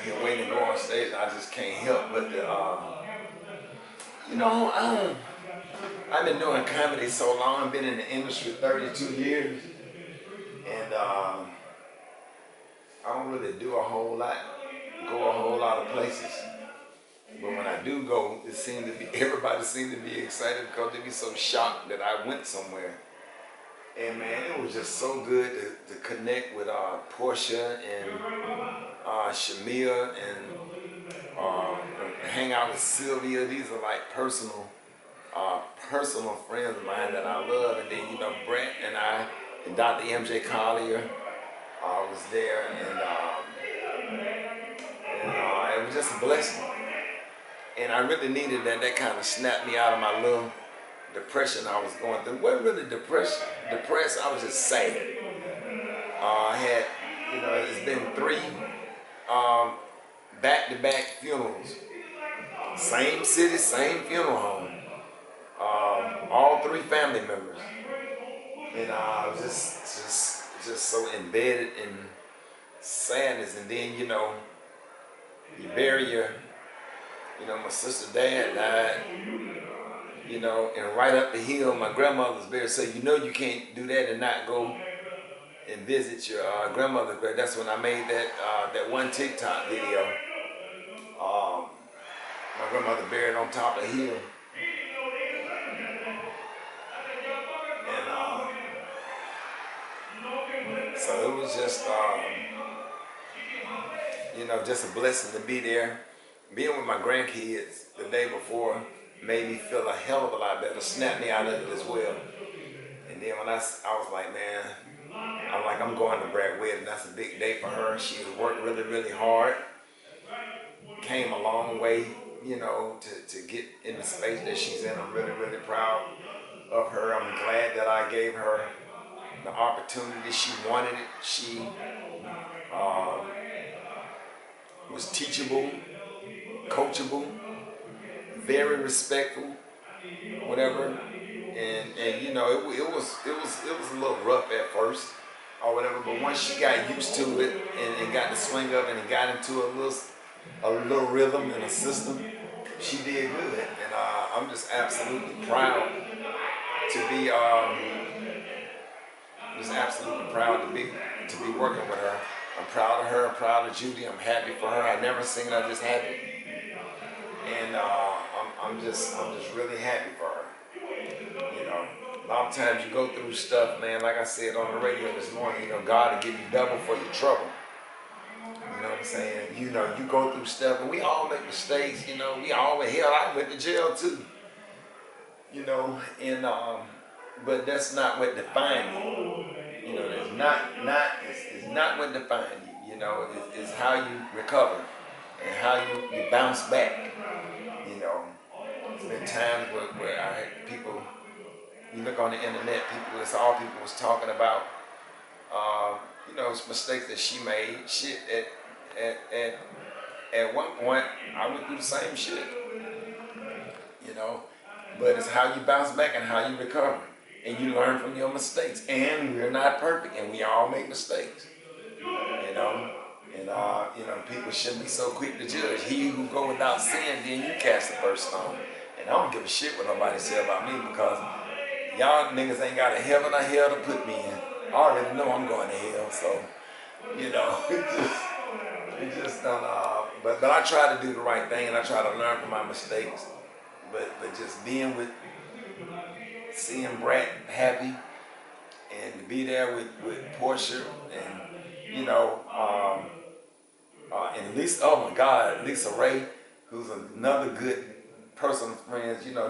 here waiting to go on stage. I just can't help but to, you know, I've been doing comedy so long. I've been in the industry 32 years, and I don't really do a whole lot, go a whole lot of places. But when I do go, it seems to be everybody seems to be excited because they be so shocked that I went somewhere. And man, it was just so good to connect with Portia and Shamia and hang out with Sylvia. These are like personal friends of mine that I love. And then, you know, Brat and I and Dr. MJ Collier was there, and it was just a blessing. And I really needed that. That kind of snapped me out of my little depression I was going through. It wasn't really depressed. I was just sad. I had, you know, it's been 3 back-to-back funerals. Same city, same funeral home. All 3 family members. And I was just so embedded in sadness. And then, you know, you bury your, you know, my sister's dad died, you know, and right up the hill, my grandmother's buried. So you know you can't do that and not go and visit your grandmother's grave. That's when I made that one TikTok video. My grandmother buried on top of the hill. And so it was just, you know, just a blessing to be there. Being with my grandkids the day before made me feel a hell of a lot better, snapped me out of it as well. And then when I was like, man, I'm going to Brat wedding. That's a big day for her. She worked really, really hard. Came a long way, you know, to get in the space that she's in. I'm really, really proud of her. I'm glad that I gave her the opportunity. She wanted it. She was teachable, coachable, very respectful, whatever. And you know, it was a little rough at first or whatever, but once she got used to it and got the swing of it and got into a little rhythm and a system, she did good. And I'm just absolutely proud to be to be working with her. I'm proud of her. I'm proud of Judy. I'm happy for her. I never seen her this happy, and I'm just really happy for her. You know, a lot of times you go through stuff, man. Like I said on the radio this morning, you know, God will give you double for your trouble. You know what I'm saying? You know, you go through stuff, and we all make mistakes. You know, hell, I went to jail too. You know, and but that's not what defines you. You know, it's not what defines you. You know, it's how you recover and how you bounce back. You know, there's been times where I had people. You look on the internet, it's all people was talking about. You know, mistakes that she made. Shit, at one point, I went through the same shit. You know, but it's how you bounce back and how you recover. And you learn from your mistakes. And we're not perfect, and we all make mistakes. You know, and you know, people shouldn't be so quick to judge. He who go without sin, then you cast the first stone. And I don't give a shit what nobody say about me, because y'all niggas ain't got a heaven or hell to put me in. I already know I'm going to hell, so you know, it just don't. But I try to do the right thing, and I try to learn from my mistakes. But just being with, seeing Brat happy, and to be there with Portia, and you know, and Lisa. Oh my God, Lisa Ray, who's another good personal friends. You know,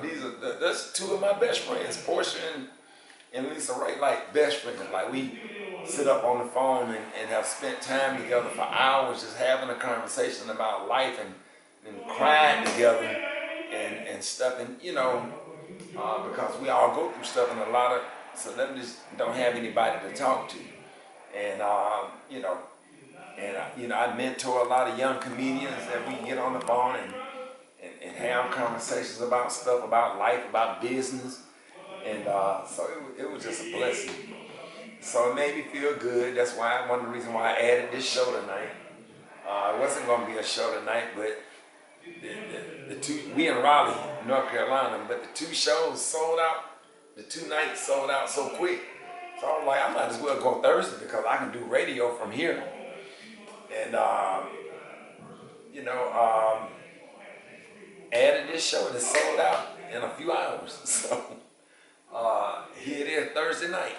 that's 2 of my best friends, Portia and Lisa Ray, like best friends. Like we sit up on the phone and have spent time together for hours, just having a conversation about life and crying together and stuff. And you know, because we all go through stuff, and a lot of celebrities don't have anybody to talk to. And you know, and you know, I mentor a lot of young comedians that we get on the phone and have conversations about stuff, about life, about business. And so it was just a blessing. So it made me feel good. That's why one of the reasons why I added this show tonight. It wasn't going to be a show tonight, but the two, we in Raleigh, North Carolina, but the two shows sold out. The 2 nights sold out so quick. So I was like, I might as well go Thursday because I can do radio from here. And, you know, added this show and it sold out in a few hours. So here it is Thursday night.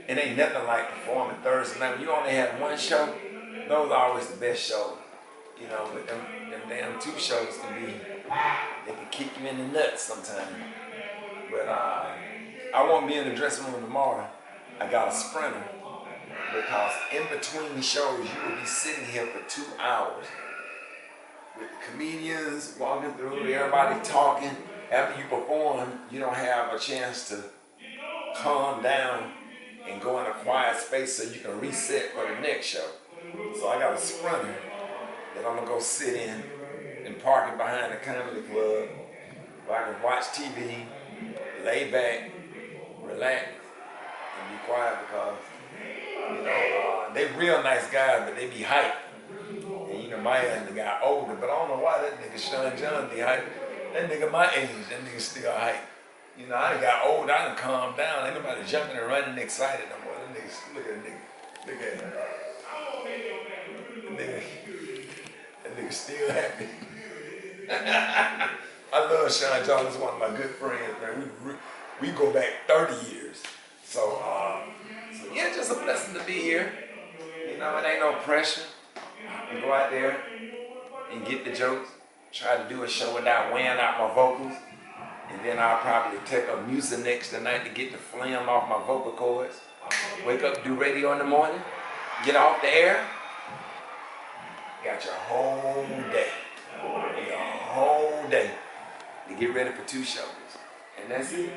It ain't nothing like performing Thursday night. When you only have one show, those are always the best shows. You know, but them damn 2 shows can be, they can kick you in the nuts sometimes. But I won't be in the dressing room tomorrow. I got a sprinter because in between shows you will be sitting here for 2 hours with the comedians walking through, everybody talking. After you perform, you don't have a chance to calm down and go in a quiet space so you can reset for the next show. So I got a sprinter that I'm gonna go sit in and park it behind the comedy club where I can watch TV, lay back, relax, and be quiet because, you know, they real nice guys, but they be hyped. And you know, my end got older, but I don't know why that nigga Sean John be hyped. That nigga my age, that nigga still hyped. You know, I done got old, I done calmed down. Ain't nobody jumping and running excited no more. That nigga, look at that nigga. Look at him. That nigga still happy. I love Sean John. He's one of my good friends, man. We go back 30 years. So yeah, just a blessing to be here. You know, it ain't no pressure. I can go out there and get the jokes. Try to do a show without wearing out my vocals. And then I'll probably take a Mucinex tonight to get the phlegm off my vocal cords. Wake up, do radio in the morning. Get off the air. Got your whole day. Your whole day to get ready for 2 shows. And that's it.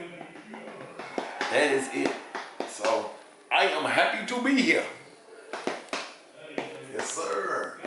That is it. So I am happy to be here. Yes, sir.